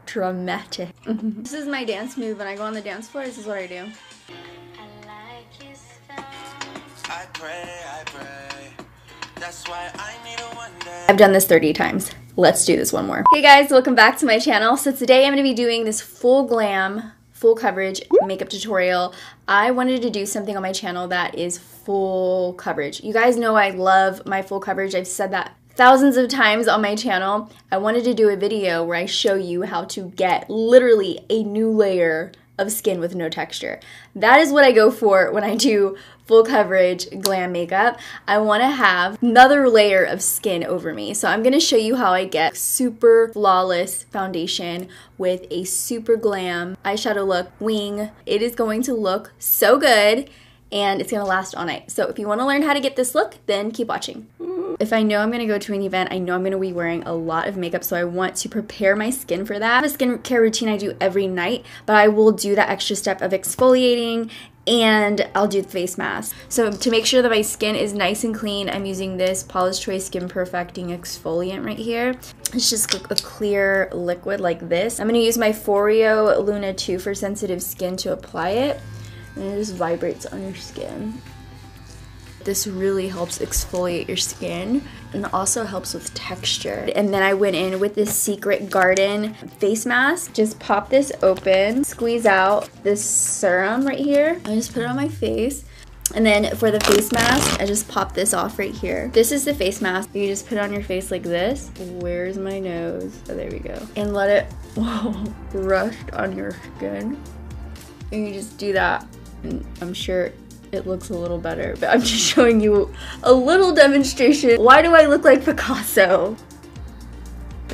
dramatic. This is my dance move. When I go on the dance floor, this is what I do. I pray. That's why I need a one day. I've done this 30 times. Let's do this one more. Hey guys, welcome back to my channel. So today I'm going to be doing this full glam, full coverage makeup tutorial. I wanted to do something on my channel that is full coverage. You guys know I love my full coverage. I've said that thousands of times on my channel. I wanted to do a video where I show you how to get literally a new layer of skin with no texture. That is what I go for when I do full coverage glam makeup. I want to have another layer of skin over me. So I'm going to show you how I get super flawless foundation with a super glam eyeshadow look wing. It is going to look so good and it's going to last all night. So if you want to learn how to get this look, then keep watching. If I know I'm going to go to an event, I know I'm going to be wearing a lot of makeup, so I want to prepare my skin for that. I have a skincare routine I do every night, but I will do that extra step of exfoliating and I'll do the face mask. So to make sure that my skin is nice and clean, I'm using this Paula's Choice Skin Perfecting Exfoliant right here. It's just a clear liquid like this. I'm going to use my Foreo Luna 2 for sensitive skin to apply it. And it just vibrates on your skin. This really helps exfoliate your skin and also helps with texture. And then I went in with this Secret Garden face mask. Just pop this open, squeeze out this serum right here. I just put it on my face. And then for the face mask, I just pop this off right here. This is the face mask. You just put it on your face like this. Where's my nose? Oh, there we go. And let it rush on your skin. And you just do that. And I'm sure it looks a little better, but I'm just showing you a little demonstration. Why do I look like Picasso?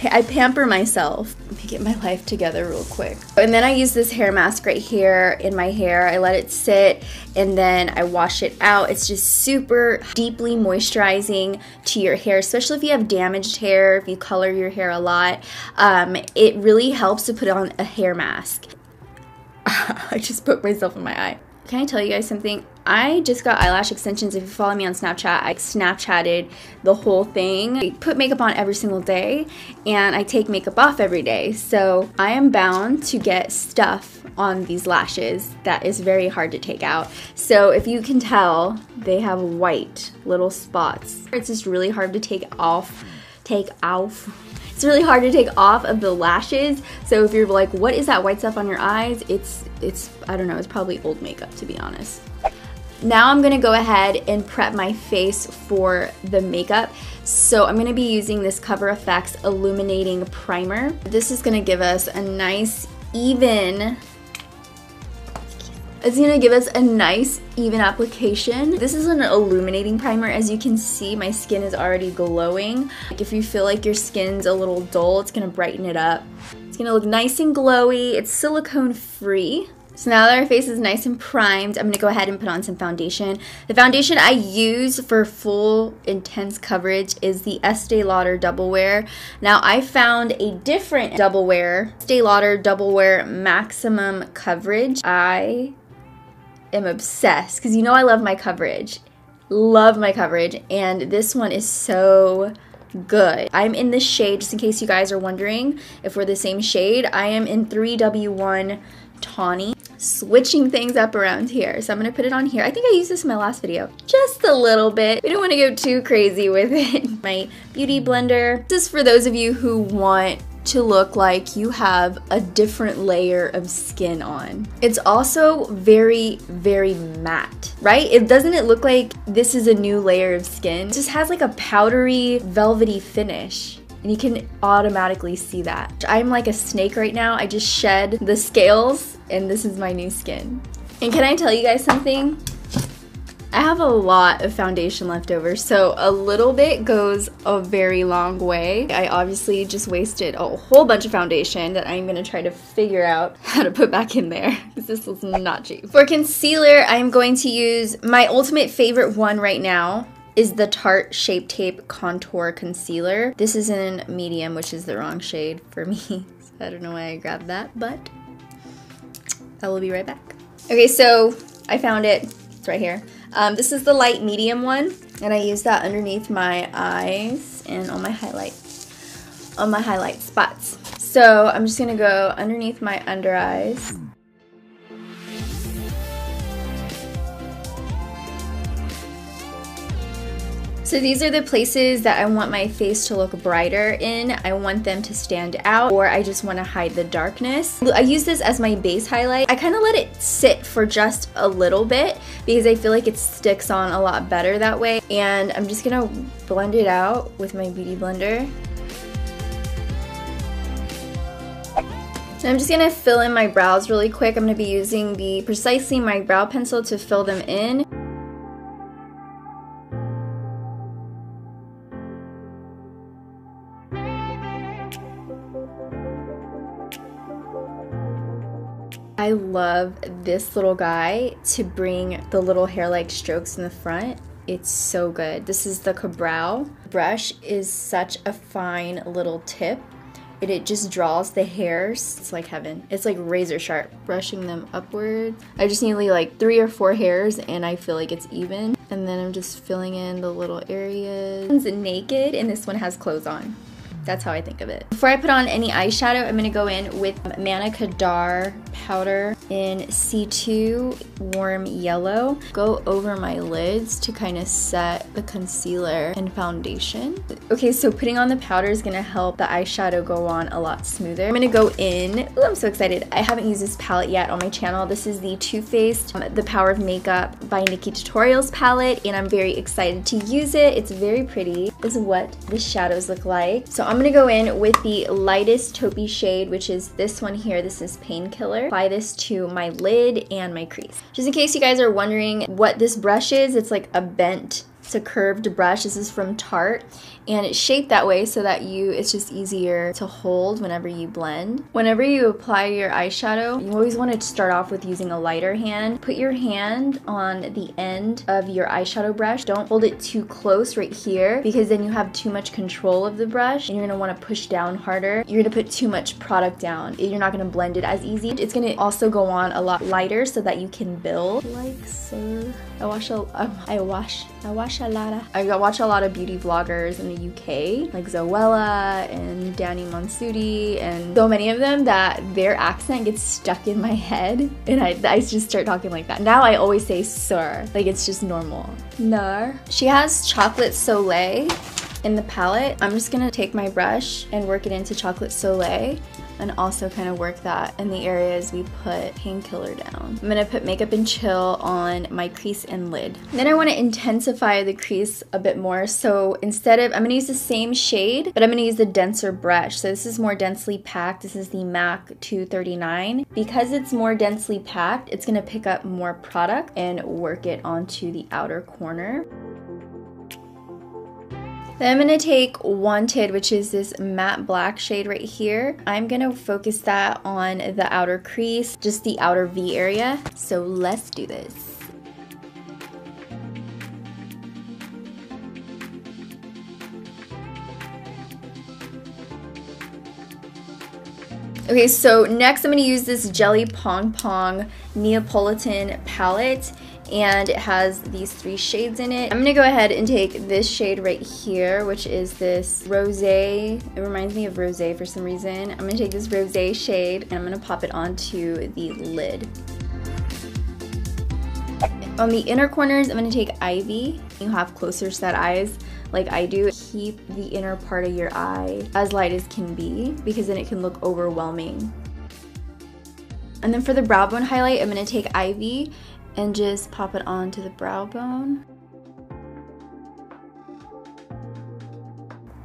I pamper myself. Let me get my life together real quick. And then I use this hair mask right here in my hair. I let it sit and then I wash it out. It's just super deeply moisturizing to your hair, especially if you have damaged hair, if you color your hair a lot. It really helps to put on a hair mask. I just poked myself in my eye. Can I tell you guys something? I just got eyelash extensions. If you follow me on Snapchat, I Snapchatted the whole thing. I put makeup on every single day and I take makeup off every day. So I am bound to get stuff on these lashes that is very hard to take out. So if you can tell, they have white little spots. It's just really hard to take off. It's really hard to take off of the lashes. So if you're like, what is that white stuff on your eyes? It's I don't know, it's probably old makeup, to be honest. Now I'm gonna go ahead and prep my face for the makeup. So I'm gonna be using this Cover FX Illuminating Primer. This is gonna give us a nice, even application. This is an illuminating primer. As you can see, my skin is already glowing. Like if you feel like your skin's a little dull, it's gonna brighten it up. It's gonna look nice and glowy. It's silicone free. So now that our face is nice and primed, I'm gonna go ahead and put on some foundation. The foundation I use for full intense coverage is the Estee Lauder Double Wear. Now I found a different Double Wear, Estee Lauder Double Wear Maximum Coverage. I am obsessed because you know I love my coverage. And this one is so good. I'm in this shade, just in case you guys are wondering if we're the same shade. I am in 3W1 Tawny. Switching things up around here. So I'm going to put it on here. I think I used this in my last video. Just a little bit. We don't want to go too crazy with it. My beauty blender. This is for those of you who want to look like you have a different layer of skin on. It's also very, very matte, right? Doesn't it look like this is a new layer of skin? It just has like a powdery, velvety finish. And you can automatically see that. I'm like a snake right now. I just shed the scales and this is my new skin. And can I tell you guys something? I have a lot of foundation left over, so a little bit goes a very long way. I obviously just wasted a whole bunch of foundation that I'm gonna try to figure out how to put back in there, because this was not cheap. For concealer, I'm going to use my ultimate favorite one right now is the Tarte Shape Tape Contour Concealer. This is in medium, which is the wrong shade for me. So I don't know why I grabbed that, but I will be right back. Okay, so I found it. It's right here. This is the light medium one, and I use that underneath my eyes and on my highlight. on my highlight spots. So I'm just gonna go underneath my under eyes. So these are the places that I want my face to look brighter in. I want them to stand out, or I just want to hide the darkness. I use this as my base highlight. I kind of let it sit for just a little bit because I feel like it sticks on a lot better that way. And I'm just gonna blend it out with my Beauty Blender. And I'm just gonna fill in my brows really quick. I'm gonna be using the Precisely My Brow Pencil to fill them in. I love this little guy to bring the little hair-like strokes in the front. It's so good. This is the Ka-Brow. Brush is such a fine little tip. It just draws the hairs. It's like heaven. It's like razor sharp. Brushing them upwards. I just need like 3 or 4 hairs and I feel like it's even. And then I'm just filling in the little areas. This one's naked and this one has clothes on. That's how I think of it. Before I put on any eyeshadow, I'm gonna go in with Manna Kadar powder in C2 Warm Yellow. Go over my lids to kind of set the concealer and foundation. Okay, so putting on the powder is gonna help the eyeshadow go on a lot smoother. I'm gonna go in, ooh, I'm so excited. I haven't used this palette yet on my channel. This is the Too Faced The Power of Makeup by Nikkie Tutorials palette, and I'm very excited to use it. It's very pretty. This is what the shadows look like. So I'm gonna go in with the lightest taupey shade, which is this one here. This is Painkiller. Apply this to my lid and my crease. Just in case you guys are wondering what this brush is, it's like a bent to curved brush. This is from Tarte, and it's shaped that way so that it's just easier to hold whenever you blend. Whenever you apply your eyeshadow, you always want to start off with using a lighter hand. Put your hand on the end of your eyeshadow brush. Don't hold it too close right here because then you have too much control of the brush and you're going to want to push down harder. You're going to put too much product down. You're not going to blend it as easy. It's going to also go on a lot lighter so that you can build like so. I watch a lot of beauty vloggers in the UK, like Zoella and Danny Monsuti, and so many of them that their accent gets stuck in my head, and I just start talking like that. Now I always say sir, like it's just normal. No. She has Chocolate Soleil in the palette. I'm just gonna take my brush and work it into Chocolate Soleil, and also kind of work that in the areas we put Painkiller down. I'm gonna put Makeup and Chill on my crease and lid. Then I want to intensify the crease a bit more, so instead of, I'm gonna use the same shade, but I'm gonna use the denser brush. So this is more densely packed. This is the MAC 239. Because it's more densely packed, it's gonna pick up more product and work it onto the outer corner. Then I'm going to take Wanted, which is this matte black shade right here. I'm going to focus that on the outer crease, just the outer V area. So let's do this. Okay, so next I'm going to use this Jelly Pong Pong Neapolitan palette, and it has these 3 shades in it. I'm going to go ahead and take this shade right here, which is this Rosé. It reminds me of Rosé for some reason. I'm going to take this Rosé shade and I'm going to pop it onto the lid. On the inner corners, I'm going to take Ivy. You have closer set eyes like I do. Keep the inner part of your eye as light as can be because then it can look overwhelming. And then for the brow bone highlight, I'm going to take Ivy and just pop it onto the brow bone.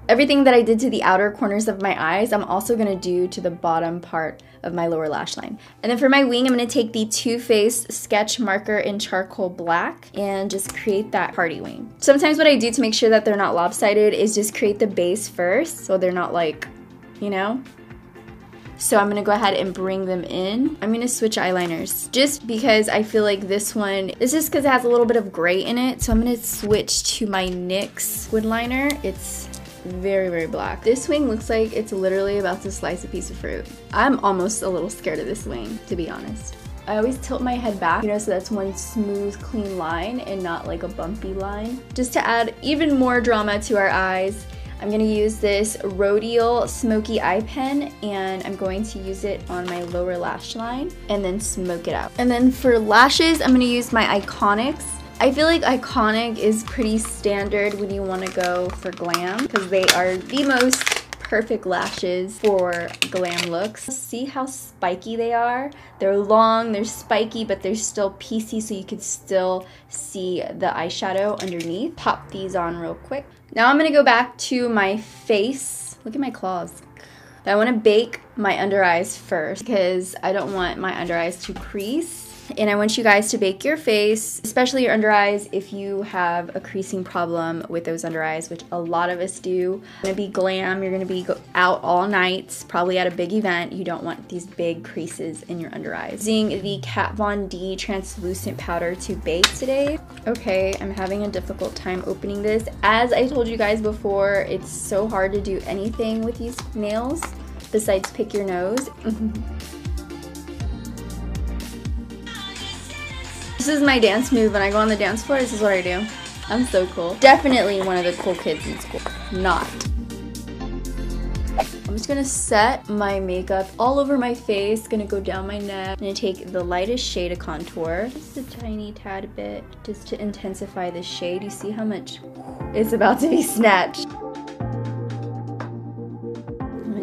Everything that I did to the outer corners of my eyes, I'm also gonna do to the bottom part of my lower lash line. And then for my wing, I'm gonna take the Too Faced sketch marker in charcoal black and just create that party wing. Sometimes what I do to make sure that they're not lopsided is just create the base first so they're not like, you know? So I'm gonna go ahead and bring them in. I'm gonna switch eyeliners just because I feel like this one, it's just because it has a little bit of gray in it. So I'm gonna switch to my NYX wood liner. It's very, very black. This wing looks like it's literally about to slice a piece of fruit. I'm almost a little scared of this wing, to be honest. I always tilt my head back, you know, so that's one smooth, clean line and not like a bumpy line. Just to add even more drama to our eyes, I'm gonna use this Rodial Smoky Eye Pen, and I'm going to use it on my lower lash line and then smoke it out. And then for lashes, I'm gonna use my Iconics. I feel like Iconic is pretty standard when you wanna go for glam because they are the most perfect lashes for glam looks. See how spiky they are? They're long, they're spiky, but they're still piecey so you can still see the eyeshadow underneath. Pop these on real quick. Now I'm gonna go back to my face. Look at my claws. I wanna bake my under eyes first because I don't want my under eyes to crease. And I want you guys to bake your face, especially your under eyes if you have a creasing problem with those under eyes, which a lot of us do. You're gonna be glam, you're gonna be out all night, probably at a big event. You don't want these big creases in your under eyes. Using the Kat Von D translucent powder to bake today. Okay, I'm having a difficult time opening this. As I told you guys before, it's so hard to do anything with these nails besides pick your nose. This is my dance move when I go on the dance floor. This is what I do. I'm so cool. Definitely one of the cool kids in school. Not. I'm just gonna set my makeup all over my face. Gonna go down my neck. I'm gonna take the lightest shade of contour. Just a tiny tad bit, just to intensify the shade. You see how much is about to be snatched.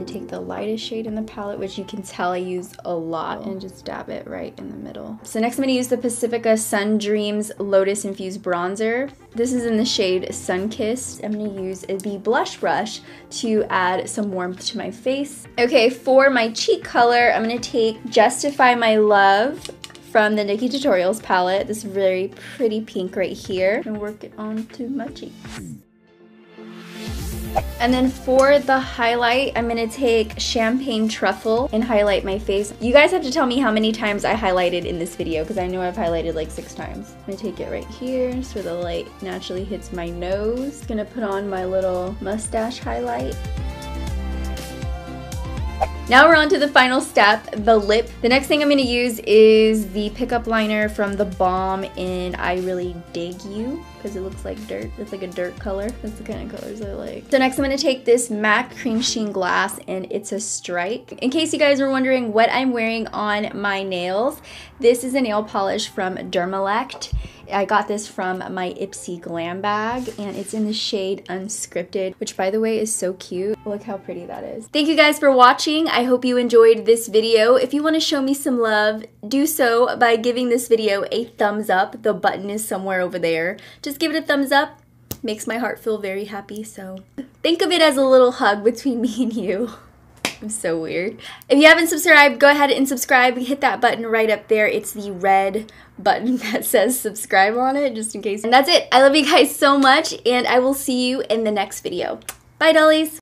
Take the lightest shade in the palette, which you can tell I use a lot, and just dab it right in the middle. So next I'm going to use the Pacifica Sun Dreams Lotus Infused Bronzer. This is in the shade Sunkissed. I'm going to use the blush brush to add some warmth to my face. Okay, for my cheek color, I'm going to take Justify My Love from the Nikkie Tutorials palette. This very pretty pink right here, and work it onto my cheeks. And then for the highlight, I'm going to take Champagne Truffle and highlight my face. You guys have to tell me how many times I highlighted in this video because I know I've highlighted like 6 times. I'm going to take it right here so the light naturally hits my nose. Going to put on my little mustache highlight. Now we're on to the final step, the lip. The next thing I'm going to use is the pickup liner from The Balm in I Really Dig You, because it looks like dirt. It's like a dirt color. That's the kind of colors I like. So next I'm going to take this MAC Cream Sheen Glass, and it's a strike. In case you guys are wondering what I'm wearing on my nails, this is a nail polish from Dermalect. I got this from my Ipsy Glam bag, and it's in the shade Unscripted, which by the way is so cute. Look how pretty that is. Thank you guys for watching. I hope you enjoyed this video. If you want to show me some love, do so by giving this video a thumbs up. The button is somewhere over there. Just give it a thumbs up. Makes my heart feel very happy, so think of it as a little hug between me and you. I'm so weird. If you haven't subscribed, go ahead and subscribe. Hit that button right up there. It's the red button that says subscribe on it, just in case. And that's it. I love you guys so much, and I will see you in the next video. Bye, dollies.